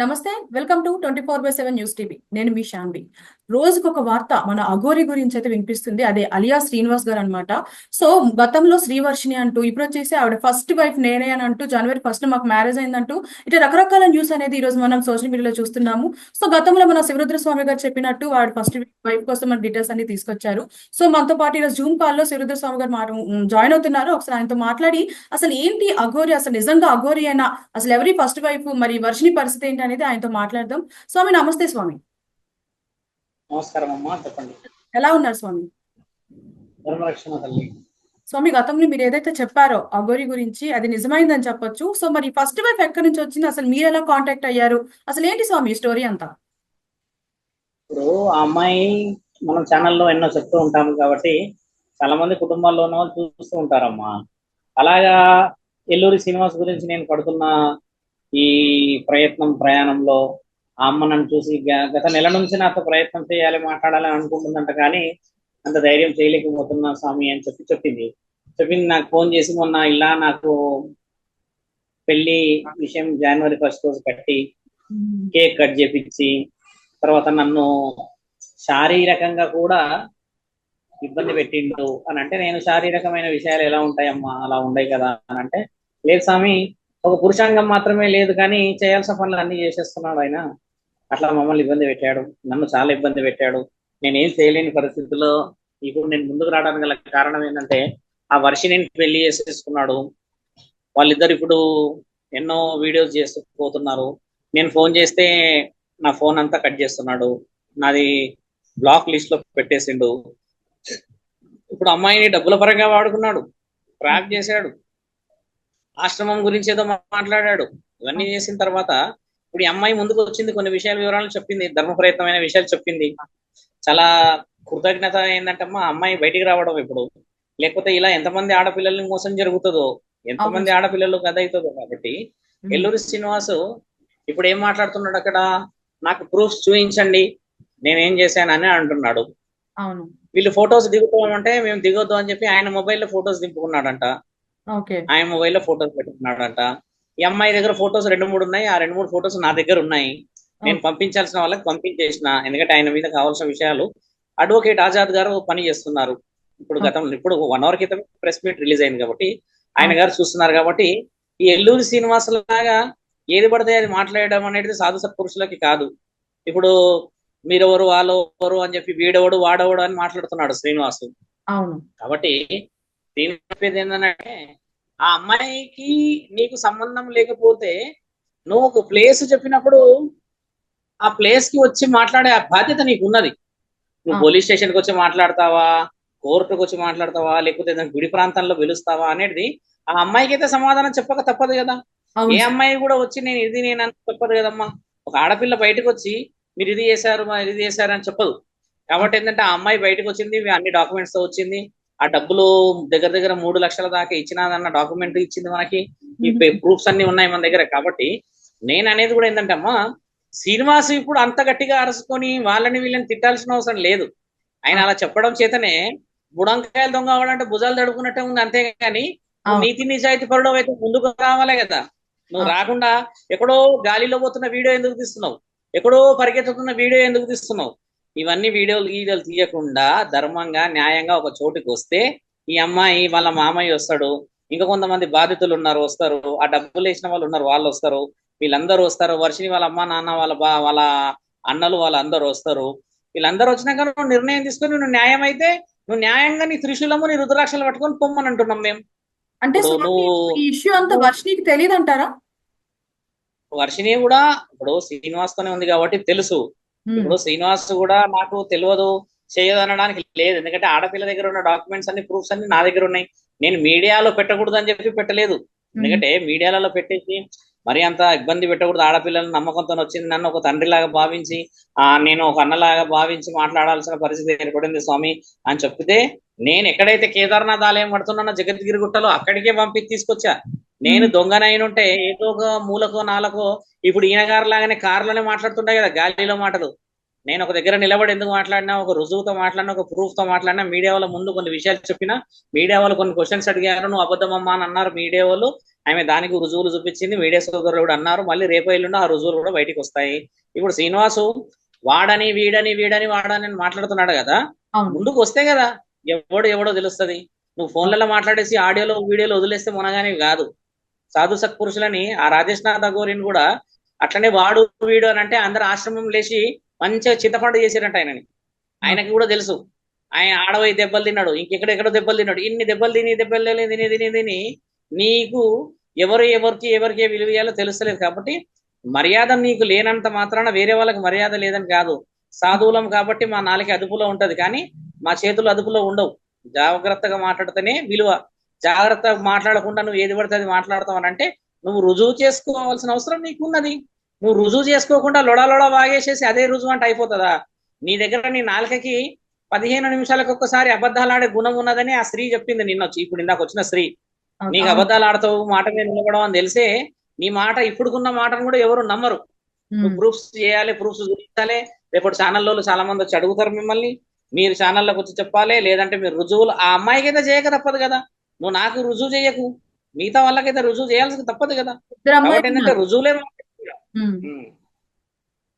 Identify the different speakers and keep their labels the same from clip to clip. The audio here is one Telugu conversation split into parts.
Speaker 1: నమస్తే. Welcome to 24/7 news TV. నేను మీ శాన్వి. రోజుకొక వార్త మన అఘోరి గురించి అయితే వినిపిస్తుంది. అదే అలియా శ్రీనివాస్ గారు అనమాట. సో గతంలో శ్రీవర్షిని అంటూ, ఇప్పుడు వచ్చేసి ఆవిడ ఫస్ట్ వైఫ్ నేనే అని అంటూ, జనవరి 1 మాకు మ్యారేజ్ అయిందంటూ ఇట్లా రకరకాల న్యూస్ అనేది ఈ రోజు మనం సోషల్ మీడియాలో చూస్తున్నాము. సో గతంలో మన శివరుద్ర స్వామి గారు చెప్పినట్టు వాడు ఫస్ట్ వైఫ్ కోసం మన డీటెయిల్స్ అన్ని తీసుకొచ్చారు. సో మనతో పాటు ఈరోజు జూమ్ కాల్లో శివరుద్ర స్వామి గారు జాయిన్ అవుతున్నారు. ఒకసారి ఆయనతో మాట్లాడి అసలు ఏంటి అఘోరి, అసలు నిజంగా అఘోరి అయినా, అసలు ఎవరి ఫస్ట్ వైఫ్, మరి వర్షిని పరిస్థితి ఏంటి అనేది ఆయనతో మాట్లాడదాం. స్వామి నమస్తే. స్వామి
Speaker 2: నమస్కారం అమ్మా, చెప్పండి.
Speaker 1: ఎలా ఉన్నారు స్వామి?
Speaker 2: ధర్మరక్షణ తల్లి.
Speaker 1: స్వామి గతంలో మీరు ఏదైతే చెప్పారో అఘోరి గురించి అది నిజమైందని చెప్పొచ్చు. సో మరి ఫస్ట్ వైఫ్ ఎక్కడి నుంచి వచ్చింది, అసలు మీరు ఎలా కాంటాక్ట్ అయ్యారు, అసలు ఏంటి స్వామి స్టోరీ అంతా?
Speaker 2: ఇప్పుడు ఆ అమ్మాయి మనం ఛానల్లో ఎన్నో చెప్తూ ఉంటాము కాబట్టి చాలా మంది కుటుంబాల్లోనూ చూస్తూ ఉంటారమ్మా. అలాగా ఎల్లూరి శ్రీనివాస్ గురించి నేను పడుతున్న ఈ ప్రయాణంలో ఆ అమ్మ నన్ను చూసి గత నెల నుంచి నాతో ప్రయత్నం చేయాలి, మాట్లాడాలని అనుకుంటుందంట, కానీ అంత ధైర్యం చేయలేకపోతున్నా స్వామి అని చెప్పింది. నాకు ఫోన్ చేసి మొన్న ఇలా నాకు పెళ్లి విషయం జనవరి 1 రోజు కట్టి కేక్ కట్ చేపించి తర్వాత నన్ను శారీరకంగా కూడా ఇబ్బంది పెట్టిండు అని అంటే, నేను శారీరకమైన విషయాలు ఎలా ఉంటాయమ్మా, అలా ఉండయి కదా అని అంటే, లేదు స్వామి, ఒక పురుషాంగం మాత్రమే లేదు కానీ చేయాల్సిన పనులు అన్ని చేసేస్తున్నాడు ఆయన. అట్లా మమ్మల్ని ఇబ్బంది పెట్టాడు, నన్ను చాలా ఇబ్బంది పెట్టాడు. నేనేం చేయలేని పరిస్థితుల్లో ఇప్పుడు నేను ముందుకు రావడానికి గల కారణం ఏంటంటే, ఆ వర్షిని పెళ్లి చేసేసుకున్నాడు. వాళ్ళిద్దరు ఇప్పుడు ఎన్నో వీడియోస్ చేస్తూ పోతున్నారు. నేను ఫోన్ చేస్తే నా ఫోన్ అంతా కట్ చేస్తున్నాడు, నాది బ్లాక్ లిస్ట్ లో పెట్టేసిండు. ఇప్పుడు అమ్మాయిని డబ్బుల పరంగా వాడుకున్నాడు, ట్రాప్ చేశాడు, ఆశ్రమం గురించి ఏదో మాట్లాడాడు. ఇవన్నీ చేసిన తర్వాత ఇప్పుడు ఈ అమ్మాయి ముందుకు వచ్చింది, కొన్ని విషయాల వివరాలు చెప్పింది, ధర్మ ప్రయత్నమైన విషయాలు చెప్పింది. చాలా కృతజ్ఞత ఏంటంటే అమ్మా, అమ్మాయి బయటికి రావడం ఇప్పుడు, లేకపోతే ఇలా ఎంతమంది ఆడపిల్లల్ని మోసం జరుగుతుందో, ఎంతమంది ఆడపిల్లలు కథ అవుతుందో. కాబట్టి ఎల్లూరి శ్రీనివాసు ఇప్పుడు ఏం మాట్లాడుతున్నాడు అక్కడ, నాకు ప్రూఫ్స్ చూపించండి నేనేం చేశానని అంటున్నాడు. వీళ్ళు ఫొటోస్ దిగుతామంటే మేము దిగొద్దు అని చెప్పి ఆయన మొబైల్లో ఫొటోస్ దింపుకున్నాడంట, ఆయన మొబైల్లో ఫొటోస్ పెట్టుకున్నాడంట. ఈ అమ్మాయి దగ్గర ఫొటోస్ 2-3 ఉన్నాయి, ఆ 2-3 ఫొటోస్ నా దగ్గర ఉన్నాయి. నేను పంపించాల్సిన వాళ్ళకి పంపించేసిన, ఎందుకంటే ఆయన మీద కావాల్సిన విషయాలు అడ్వకేట్ ఆజాద్ గారు పని చేస్తున్నారు. ఇప్పుడు 1 అవర్ క్రితం ప్రెస్ మీట్ రిలీజ్ అయింది కాబట్టి ఆయన గారు చూస్తున్నారు. కాబట్టి ఈ ఎల్లూరి శ్రీనివాస్ లాగా ఏది పడితే అది మాట్లాడడం అనేది సాధు సత్పురుషులకి కాదు. ఇప్పుడు మీరెవరు వాళ్ళెవరు అని చెప్పి వీడెవడు వాడెవడు అని మాట్లాడుతున్నాడు శ్రీనివాసు. కాబట్టి శ్రీనివాస్ ఏంటంటే, ఆ అమ్మాయికి నీకు సంబంధం లేకపోతే నువ్వు ఒక ప్లేస్ చెప్పినప్పుడు ఆ ప్లేస్ కి వచ్చి మాట్లాడే ఆ బాధ్యత నీకు ఉన్నది. నువ్వు పోలీస్ స్టేషన్కి వచ్చి మాట్లాడతావా, కోర్టుకు వచ్చి మాట్లాడతావా, లేకపోతే గుడి ప్రాంతంలో పిలుస్తావా అనేది ఆ అమ్మాయికి అయితే సమాధానం చెప్పక తప్పదు కదా. ఏ అమ్మాయి కూడా వచ్చి నేను ఇది నేను చెప్పదు కదమ్మా. ఒక ఆడపిల్ల బయటకు వచ్చి మీరు ఇది చేశారు ఇది చేశారు అని చెప్పదు. కాబట్టి ఏంటంటే, ఆ అమ్మాయి బయటకు వచ్చింది, అన్ని డాక్యుమెంట్స్ తో వచ్చింది, ఆ డబ్బులు దగ్గర దగ్గర 3 లక్షల దాకా ఇచ్చినాదన్న డాక్యుమెంట్ ఇచ్చింది మనకి, ఈ ప్రూఫ్స్ అన్ని ఉన్నాయి మన దగ్గర. కాబట్టి నేను అనేది కూడా ఏంటంటే అమ్మా, శ్రీనివాస్ ఇప్పుడు అంత గట్టిగా అరసుకొని వాళ్ళని వీళ్ళని తిట్టాల్సిన అవసరం లేదు. ఆయన అలా చెప్పడం చేతనే బుడంకాయలు దొంగ అవడంటే భుజాలు తడుకున్నట్టే ఉంది, అంతేగాని నీతి నిజాయితీ పరుడు అయితే ముందుకు రావాలే కదా. నువ్వు రాకుండా ఎక్కడో గాలిలో పోతున్న వీడియో ఎందుకు తీస్తున్నావు, ఎక్కడో పరిగెత్తుతున్న వీడియో ఎందుకు తీస్తున్నావు? ఇవన్నీ వీడియోలు తీయకుండా ధర్మంగా న్యాయంగా ఒక చోటుకి వస్తే ఈ అమ్మాయి వాళ్ళ మామయ్య వస్తాడు, ఇంకా కొంతమంది బాధితులు ఉన్నారు వస్తారు, ఆ డబ్బులు వేసిన వాళ్ళు ఉన్నారు వాళ్ళు వస్తారు, వీళ్ళందరూ వస్తారు, వర్షిని వాళ్ళ అమ్మ నాన్న వాళ్ళ అన్నలు వాళ్ళందరూ వస్తారు. వీళ్ళందరూ వచ్చినాక నువ్వు నిర్ణయం తీసుకొని నువ్వు న్యాయం అయితే నువ్వు న్యాయంగా నీ త్రిశూలము నీ రుద్రాక్షలు పట్టుకొని పొమ్మని అంటున్నాం మేము.
Speaker 1: అంటే ఈ ఇష్యూ అంతా వర్షినికి తెలియదు అంటారా?
Speaker 2: వర్షిని కూడా ఇప్పుడు శ్రీనివాస్ తోనే ఉంది కాబట్టి తెలుసు. ఇప్పుడు శ్రీనివాస్ కూడా నాకు తెలియదు చేయదు అనడానికి లేదు, ఎందుకంటే ఆడపిల్ల దగ్గర ఉన్న డాక్యుమెంట్స్ అన్ని ప్రూఫ్స్ అన్ని నా దగ్గర ఉన్నాయి. నేను మీడియాలో పెట్టకూడదు అని చెప్పి పెట్టలేదు, ఎందుకంటే మీడియాలలో పెట్టేసి మరి అంత ఇబ్బంది పెట్టకూడదు. ఆడపిల్లల నమ్మకంతో వచ్చింది, నన్ను ఒక తండ్రిలాగా భావించి నేను ఒక అన్నలాగా భావించి మాట్లాడాల్సిన పరిస్థితి ఏర్పడింది స్వామి అని చెప్తే, నేను ఎక్కడైతే కేదార్నాథ్ ఆలయం పడుతున్నానో జగద్గిరి గుట్టలో అక్కడికే పంపి తీసుకొచ్చా. నేను దొంగనైనుంటే ఏదో ఒక మూలకో నాలకో ఇప్పుడు ఈయన గారు లాగానే కారులోనే మాట్లాడుతుంటాయి కదా గాలిలో మాటలు, నేను ఒక దగ్గర నిలబడి ఎందుకు మాట్లాడినా, ఒక రుజువుతో మాట్లాడినా, ఒక ప్రూఫ్ తో మాట్లాడినా, మీడియా వాళ్ళ ముందు కొన్ని విషయాలు చెప్పినా, మీడియా వాళ్ళు కొన్ని క్వశ్చన్స్ అడిగారు, నువ్వు అబద్ధమమ్మా అని అన్నారు మీడియా వాళ్ళు. ఆమె దానికి రుజువులు చూపించింది, మీడియా సోదరులు కూడా అన్నారు. మళ్ళీ రేపు ఎల్లుండి ఆ రుజువులు కూడా బయటికి వస్తాయి. ఇప్పుడు శ్రీనివాసు వాడని వాడని అని మాట్లాడుతున్నాడు కదా,
Speaker 1: అవును.
Speaker 2: ముందుకు వస్తే కదా ఎవడో తెలుస్తుంది. నువ్వు ఫోన్లలో మాట్లాడేసి ఆడియోలో వీడియోలో వదిలేస్తే మునగానే కాదు. సాధు సత్పురుషులని ఆ రాజేష్ నాథ్ అఘోరిని కూడా అట్లనే వాడు వీడు అని అంటే అందరు ఆశ్రమం లేచి మంచిగా చింతపండు చేసిరంట ఆయనని. ఆయనకి కూడా తెలుసు ఆయన ఆడవై దెబ్బలు తిన్నాడు, ఇంకెక్కడెక్కడో దెబ్బలు తిన్నాడు. ఇన్ని దెబ్బలు తిని నీకు ఎవరికి విలువ ఇయ్యాలో తెలుస్తలేదు. కాబట్టి మర్యాద నీకు లేనంత మాత్రాన వేరే వాళ్ళకి మర్యాద లేదని కాదు. సాధువులం కాబట్టి మా నాలుక అదుపులో ఉంటది, కానీ మా చేతులు అదుపులో ఉండవు. జాగ్రత్తగా మాట్లాడితేనే విలువ. జాగ్రత్తగా మాట్లాడకుండా నువ్వు ఏది పడితే అది మాట్లాడతావు అని అంటే నువ్వు రుజువు చేసుకోవాల్సిన అవసరం నీకున్నది. నువ్వు రుజువు చేసుకోకుండా లొడా వాగేసేసి అదే రుజువు అంటే అయిపోతుందా? నీ దగ్గర నీ నాలుకకి 15 నిమిషాలకు ఒక్కసారి అబద్ధాలు ఆడే గుణం ఉన్నదని ఆ స్త్రీ చెప్పింది నిన్న వచ్చి, ఇప్పుడు ఇందాక వచ్చిన స్త్రీ. నీకు అబద్ధాలు ఆడతావు, మాట మీద నిలబడవు అని తెలిసే నీ మాట ఇప్పుడుకున్న మాటను కూడా ఎవరు నమ్మరు. నువ్వు ప్రూఫ్స్ చేయాలి, ప్రూఫ్స్ చూపించాలి. రేపటి ఛానల్లో చాలా మంది వచ్చి అడుగుతారు మిమ్మల్ని, మీరు ఛానల్లోకి వచ్చి చెప్పాలి. లేదంటే మీరు రుజువులు ఆ అమ్మాయికి అయితే చేయక తప్పదు కదా. నువ్వు నాకు రుజువు చేయకు, మిగతా వాళ్ళకైతే రుజువు చేయాల్సి తప్పదు కదా. కాబట్టి ఏంటంటే రుజువులే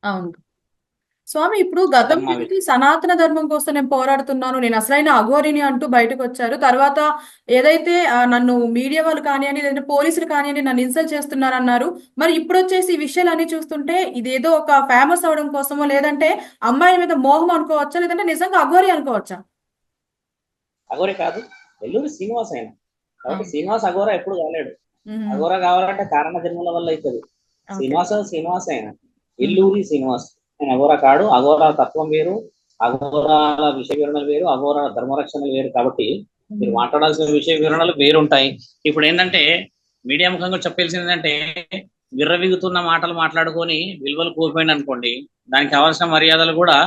Speaker 1: అవును స్వామి. ఇప్పుడు గతం నుంచి సనాతన ధర్మం కోసం నేను పోరాడుతున్నాను, నేను అసలైన అఘోరిని అంటూ బయటకు వచ్చారు. తర్వాత ఏదైతే నన్ను మీడియా వాళ్ళు కానివ్వండి, లేదంటే పోలీసులు కానివ్వండి నన్ను ఇన్సల్ట్ చేస్తున్నారన్నారు. మరి ఇప్పుడు వచ్చేసి ఈ విషయాలన్నీ చూస్తుంటే ఇదేదో ఒక ఫేమస్ అవడం కోసమో, లేదంటే అమ్మాయిల మీద మోహం అనుకోవచ్చా, లేదంటే నిజంగా అఘోరి అనుకోవచ్చా?
Speaker 2: అఘోరి కాదు, ఎల్లూరి శ్రీనివాస్ అయినా. కాబట్టి శ్రీనివాస్ అఘోర ఎప్పుడు కాలేడు. అఘోర కావాలంటే కారణ జన్మల వల్ల అవుతుంది. శ్రీనివాస్ అయినా ఎల్లూరి శ్రీనివాస్ ఆయన అఘోర కాడు. అఘోర తత్వం వేరు, అఘోరాల విషయ వివరణలు వేరు, అఘోర ధర్మరక్షణలు వేరు. కాబట్టి మీరు మాట్లాడాల్సిన విషయ వివరణలు వేరుంటాయి. ఇప్పుడు ఏంటంటే మీడియా ముఖంగా చెప్పాల్సింది ఏంటంటే విర్రవిగుతున్న మాటలు మాట్లాడుకొని విలువలు కోల్పోయింది అనుకోండి, దానికి కావాల్సిన మర్యాదలు కూడా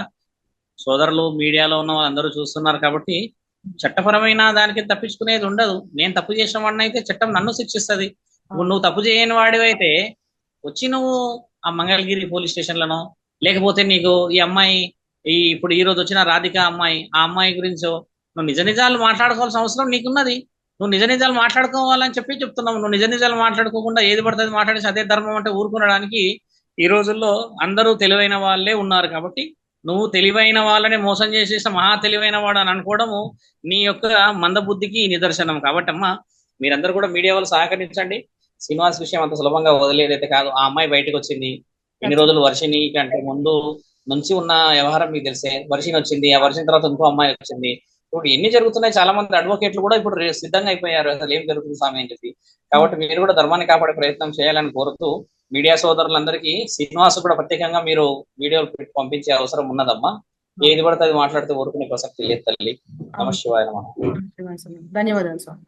Speaker 2: సోదరులు మీడియాలో ఉన్న వాళ్ళందరూ చూస్తున్నారు. కాబట్టి చట్టపరమైన దానికి తప్పించుకునేది ఉండదు. నేను తప్పు చేసిన వాడిని అయితే చట్టం నన్ను శిక్షిస్తుంది. నువ్వు తప్పు చేయని వాడివైతే వచ్చి నువ్వు ఆ మంగళగిరి పోలీస్ స్టేషన్లను, లేకపోతే నీకు ఈ అమ్మాయి ఇప్పుడు ఈ రోజు వచ్చిన రాధిక అమ్మాయి, ఆ అమ్మాయి గురించో నువ్వు నిజ నిజాలు మాట్లాడుకోవాల్సిన అవసరం నీకున్నది. నువ్వు నిజ నిజాలు మాట్లాడుకోవాలని చెప్తున్నావు. నువ్వు నిజ నిజాలు మాట్లాడుకోకుండా ఏది పడుతుంది మాట్లాడేసి అదే ధర్మం అంటే ఊరుకునడానికి ఈ రోజుల్లో అందరూ తెలివైన వాళ్ళే ఉన్నారు. కాబట్టి నువ్వు తెలివైన వాళ్ళని మోసం చేసేసి మహా తెలివైన వాడు అని అనుకోవడము నీ యొక్క మందబుద్ధికి నిదర్శనం. కాబట్టి అమ్మా మీరందరూ కూడా మీడియా వాళ్ళు సహకరించండి. శ్రీనివాస్ విషయం అంత సులభంగా వదిలేదైతే కాదు. ఆ అమ్మాయి బయటకు వచ్చింది. ఇన్ని రోజులు వర్షిని కంటే ముందు నుంచి ఉన్న వ్యవహారం మీకు తెలిసే. వర్షిని వచ్చింది, ఆ వర్షిని తర్వాత ఇంకో అమ్మాయి వచ్చింది. ఇప్పుడు ఎన్ని జరుగుతున్నాయి, చాలా మంది అడ్వకేట్లు కూడా ఇప్పుడు సిద్ధంగా అయిపోయారు అసలు ఏం జరుగుతుంది స్వామి అని చెప్పి. కాబట్టి మీరు కూడా ధర్మాన్ని కాపాడే ప్రయత్నం చేయాలని కోరుతూ మీడియా సోదరులందరికీ శ్రీనివాస్ కూడా ప్రత్యేకంగా మీరు వీడియోలు పంపించే అవసరం ఉన్నదమ్మా. ఏది పడితే అది మాట్లాడితే ఊరుకునే ప్రసక్తి లేదు తల్లి. నమః శివాయ నమః.
Speaker 1: ధన్యవాదాలు స్వామి.